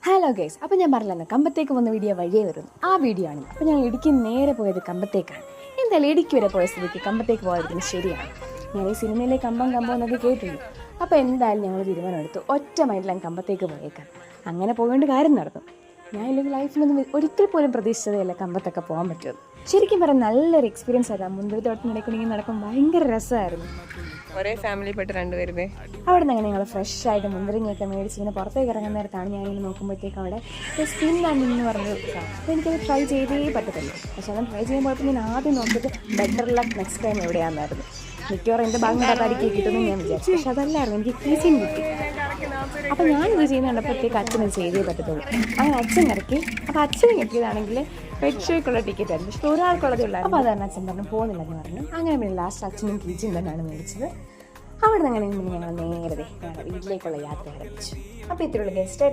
Hello guys, അപ്പോൾ ഞാൻ പറഞ്ഞില്ല കമ്പത്തേക്ക് വന്ന വീഡിയോ വഴിയേ വരുന്നു. ആ വീഡിയോ ആണ്. അപ്പോൾ ഞാൻ ഇടുക്കി നേരെ പോയത് കമ്പത്തേക്കാണ്. എന്തായാലും ഇടുക്കി വരെ പോയ സ്ഥിതിക്ക് കമ്പത്തേക്ക് പോയതിന് ശരിയാണ്. ഞാൻ ഈ സിനിമയിലെ കമ്പം എന്നൊക്കെ കേട്ടിട്ടുണ്ട്. അപ്പോൾ എന്തായാലും ഞങ്ങൾ തീരുമാനമെടുത്തു, ഒറ്റ മൈൻഡിലും കമ്പത്തേക്ക് പോയേക്കാം. അങ്ങനെ പോകേണ്ട കാര്യം നടന്നു. ഞാൻ ഇല്ലെങ്കിൽ ലൈഫിലൊന്നും ഒരിക്കൽ പോലും പ്രതീക്ഷിച്ചതല്ല കമ്പത്തൊക്കെ പോകാൻ പറ്റുമെന്ന്. ശരിക്കും പറയാൻ നല്ലൊരു എക്സ്പീരിയൻസ് ആയിരുന്നു. മുന്തിരിത്തോട്ടത്തിനിടയ്ക്കുണ്ടെങ്കിൽ നടക്കുമ്പോൾ ഭയങ്കര രസമായിരുന്നു. ഒരേ ഫാമിലിപ്പെട്ട രണ്ടുപേരുമേ. അവിടെ നിന്ന് അങ്ങനെ ഞങ്ങൾ ഫ്രഷ് ആയിട്ട് മുന്തിരിങ്ങയൊക്കെ മേടിച്ച് ഇങ്ങനെ പുറത്തേക്ക് ഇറങ്ങുന്ന നേരത്താണ് ഞാനിങ്ങനെ നോക്കുമ്പോഴത്തേക്ക് അവിടെ സ്പിൻ ലാൻഡിംഗ് എന്ന് പറഞ്ഞൊരു സാധനം. അപ്പോൾ എനിക്കത് ട്രൈ ചെയ്തേ പറ്റത്തില്ല. പക്ഷെ അത് ട്രൈ ചെയ്യുമ്പോഴപ്പോൾ ഞാൻ ആദ്യം നോക്കിയിട്ട് ബെറ്റർ ലക്ക് നെക്സ്റ്റ് ടൈം എവിടെയാണെന്നായിരുന്നു. മിക്കവാറും എൻ്റെ ഭാഗം കഥാരിക്ക് കിട്ടുമെന്ന് ഞാൻ വിചാരിച്ചു. പക്ഷെ അതല്ലായിരുന്നു, എനിക്ക് കീസിയും കിട്ടി. അപ്പോൾ ഞാൻ ഇത് ചെയ്യുന്ന കണ്ടപ്പോഴത്തേക്ക് അച്ഛനത് ചെയ്തേ പറ്റത്തുള്ളൂ. അങ്ങനെ അച്ഛൻ ഇറക്കി. അപ്പോൾ അച്ഛന് കിട്ടിയതാണെങ്കിൽ പെറ്റ് ഷോയ്ക്കുള്ള ടിക്കറ്റ് ആയിരുന്നു. പക്ഷേ ഒരാൾക്കുള്ളതേ ഉള്ളൂ. അപ്പോൾ അതാണ് അച്ഛൻ പറഞ്ഞു പോകുന്നില്ലെന്ന് പറഞ്ഞു. അങ്ങനെ പിന്നെ ലാസ്റ്റ് അച്ഛനും കീച്ചും തന്നെയാണ് മേടിച്ചത്. അവിടെ നിന്ന് അങ്ങനെ ഞങ്ങൾ നേരത്തെ വീട്ടിലേക്കുള്ള യാത്ര ആരംഭിച്ചു. അപ്പോൾ ഇത്രയുള്ള ഗസ്റ്റ്